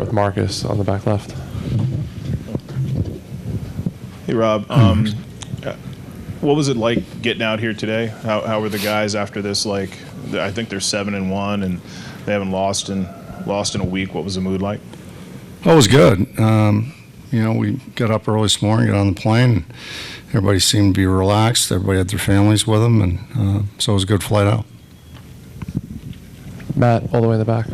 start with Marcus on the back left. Hey, Rob. What was it like getting out here today? How were the guys after this? Like, I think they're 7-1, and they haven't lost in a week. What was the mood like? Oh, it was good. We got up early this morning, got on the plane, and everybody seemed to be relaxed. Everybody had their families with them, and so it was a good flight out. Matt, all the way in the back.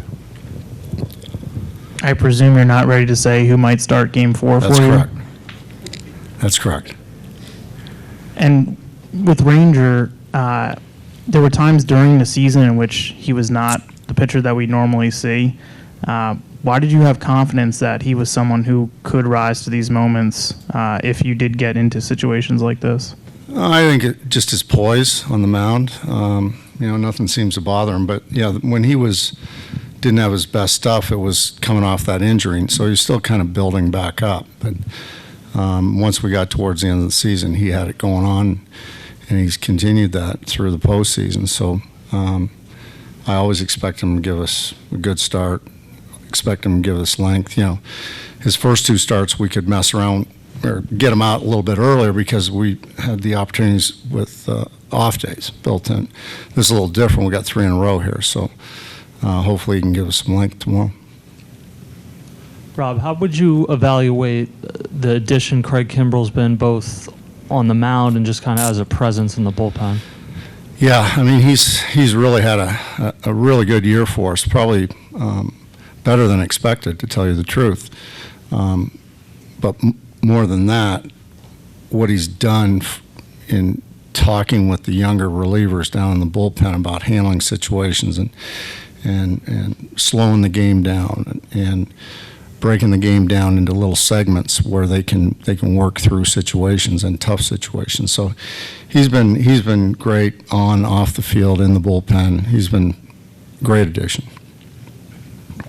I presume you're not ready to say who might start Game 4 for you? That's correct. That's correct. And with Ranger, there were times during the season in which he was not the pitcher that we normally see. Why did you have confidence that he was someone who could rise to these moments if you did get into situations like this? I think just his poise on the mound. Nothing seems to bother him. But, yeah, when he didn't have his best stuff, it was coming off that injury. And so he's still kind of building back up. But once we got towards the end of the season, he had it going on, and he's continued that through the postseason. So I always expect him to give us a good start, expect him to give us length. His first two starts we could mess around or get him out a little bit earlier because we had the opportunities with off days built in. This is a little different. We got 3 in a row here, so hopefully he can give us some length tomorrow. Rob, how would you evaluate the addition Craig Kimbrel's been both on the mound and just kind of as a presence in the bullpen? Yeah, I mean, he's really had a really good year for us, probably better than expected, to tell you the truth. But more than that, what he's done in talking with the younger relievers down in the bullpen about handling situations and slowing the game down and breaking the game down into little segments where they can work through situations and tough situations. So he's been great on, off the field, in the bullpen. He's been a great addition.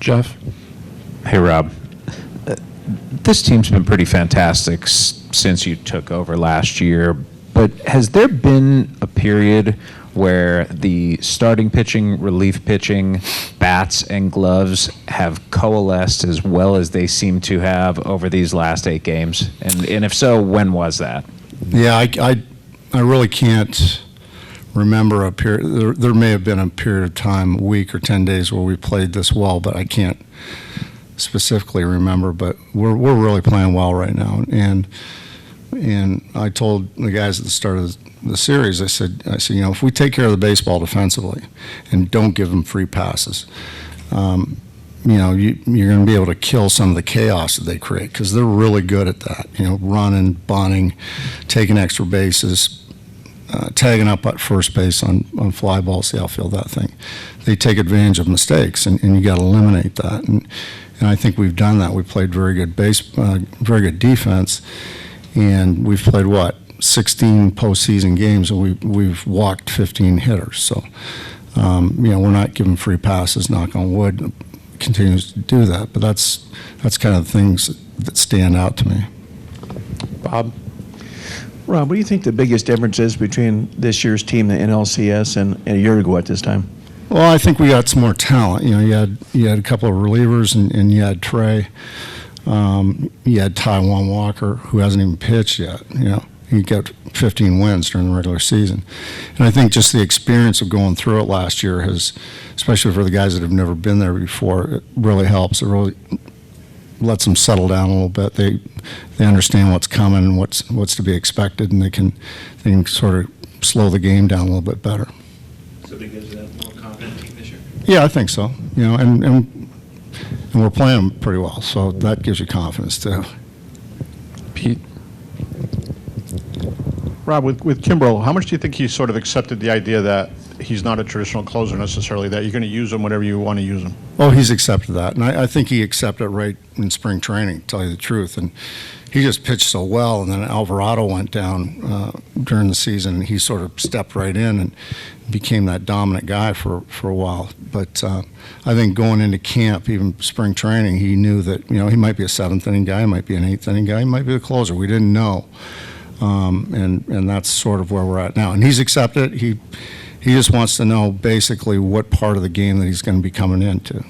Jeff? Hey, Rob. This team's been pretty fantastic since you took over last year, but has there been a period where the starting pitching, relief pitching, bats, and gloves have coalesced as well as they seem to have over these last 8 games? And if so, when was that? Yeah, I really can't remember a period. There may have been a period of time, a week or 10 days, where we played this well, but I can't specifically remember. But we're really playing well right now. And I told the guys at the start of the series, I said, if we take care of the baseball defensively and don't give them free passes, you're going to be able to kill some of the chaos that they create, because they're really good at that. Running, bunting, taking extra bases, tagging up at first base on fly balls, the outfield, that thing. They take advantage of mistakes, and you got to eliminate that. And I think we've done that. We played very good defense, and we've played 16 postseason games, and we've walked 15 hitters. So, we're not giving free passes, knock on wood, continues to do that. But that's kind of the things that stand out to me. Bob? Rob, what do you think the biggest difference is between this year's team, the NLCS, and a year ago at this time? Well, I think we got some more talent. You had a couple of relievers, and you had Trey. You had Taiwan Walker, who hasn't even pitched yet. He got 15 wins during the regular season. And I think just the experience of going through it last year has, especially for the guys that have never been there before, it really helps. It really lets them settle down a little bit. They understand what's coming and what's to be expected, and they can sort of slow the game down a little bit better. So that gives you that more confident team this year? Yeah, I think so. And we're playing them pretty well, so that gives you confidence too. Pete? Rob, with Kimbrel, how much do you think he sort of accepted the idea that he's not a traditional closer necessarily, that you're going to use him whenever you want to use him? Oh, he's accepted that, and I think he accepted it right in spring training, to tell you the truth. And he just pitched so well, and then Alvarado went down during the season, and he sort of stepped right in and became that dominant guy for a while. But I think going into camp, even spring training, he knew that he might be a 7th inning guy, he might be an 8th inning guy, he might be a closer. We didn't know, and that's sort of where we're at now. And he's accepted it. He just wants to know basically what part of the game that he's going to be coming into. Do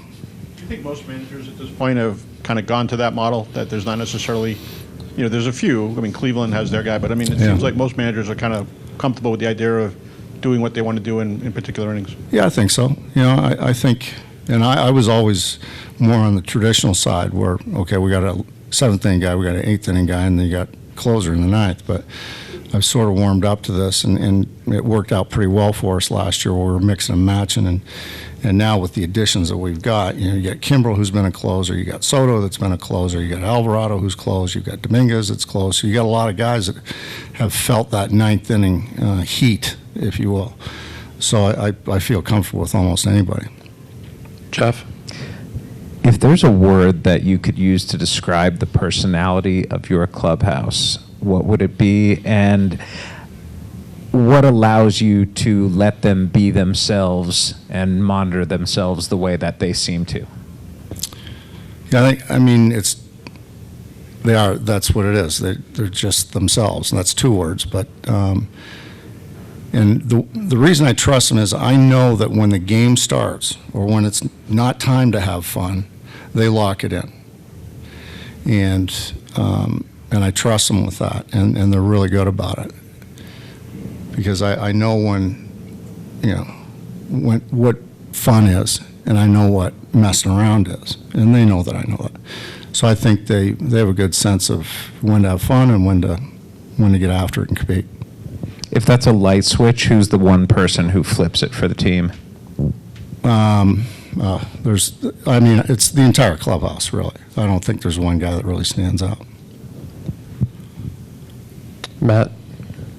you think most managers at this point have kind of gone to that model, that there's not necessarily, there's a few. I mean, Cleveland has their guy, but I mean, it Yeah. seems like most managers are kind of comfortable with the idea of doing what they want to do in particular innings. Yeah, I think so. I think, and I was always more on the traditional side where, okay, we got a seventh inning guy, we got an eighth inning guy, and then you got closer in the ninth. But I've sort of warmed up to this, and it worked out pretty well for us last year where we were mixing and matching. And now with the additions that we've got, you got Kimbrel, who's been a closer, you got Soto that's been a closer, you got Alvarado who's closed, you've got Dominguez that's close. So you got a lot of guys that have felt that ninth inning heat, if you will. So I feel comfortable with almost anybody. Jeff? If there's a word that you could use to describe the personality of your clubhouse, what would it be? And what allows you to let them be themselves and monitor themselves the way that they seem to? Yeah, that's what it is. They're just themselves, and that's two words. But and the reason I trust them is I know that when the game starts or when it's not time to have fun, they lock it in. And I trust them with that, and they're really good about it. Because I know when what fun is, and I know what messing around is, and they know that I know that. So I think they have a good sense of when to have fun and when to get after it and compete. If that's a light switch, who's the one person who flips it for the team? It's the entire clubhouse, really. I don't think there's one guy that really stands out. Matt?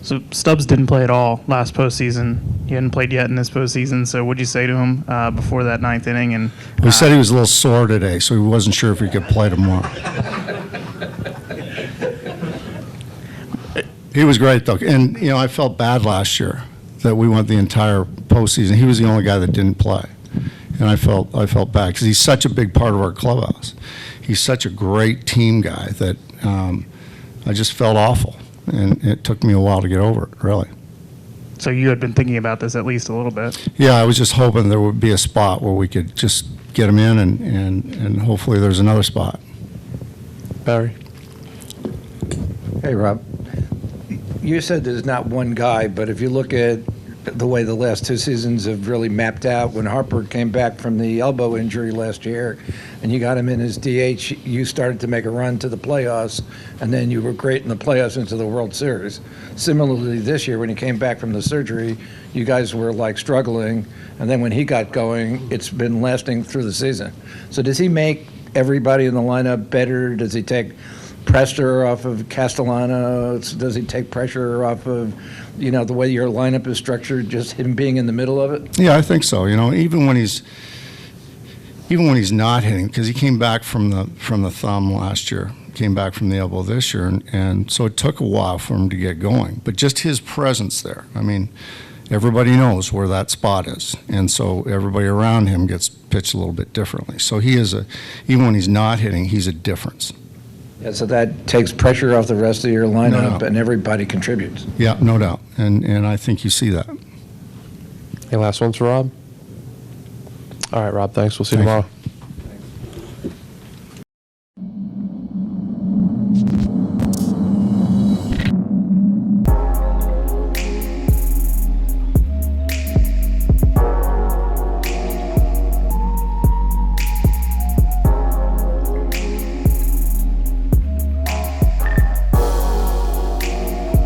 So Stubbs didn't play at all last postseason. He hadn't played yet in this postseason. So what'd you say to him before that ninth inning? And He said he was a little sore today, so he wasn't sure if he could play tomorrow. He was great, though. And, I felt bad last year that we went the entire postseason. He was the only guy that didn't play. And I felt bad because he's such a big part of our clubhouse. He's such a great team guy that I just felt awful. And it took me a while to get over it, really. so you had been thinking about this at least a little bit. Yeah, I was just hoping there would be a spot where we could just get him in, and hopefully there's another spot. Barry? Hey, Rob. You said there's not one guy, but if you look at the way the last two seasons have really mapped out, when Harper came back from the elbow injury last year and you got him in as DH, you started to make a run to the playoffs, and then you were great in the playoffs into the World Series. Similarly, this year, when he came back from the surgery, you guys were like struggling, and then when he got going, it's been lasting through the season. So does he make everybody in the lineup better? Does he take pressure off of Castellano? Does he take pressure off of, the way your lineup is structured, just him being in the middle of it? Yeah, I think so. Even when he's not hitting, because he came back from the thumb last year, came back from the elbow this year, and so it took a while for him to get going. But just his presence there, everybody knows where that spot is, and so everybody around him gets pitched a little bit differently. So he is even when he's not hitting, he's a difference. Yeah, so that takes pressure off the rest of your lineup, No. and everybody contributes. Yeah, no doubt, and I think you see that. Any last ones for Rob? All right, Rob, thanks. We'll see you Thank you. tomorrow.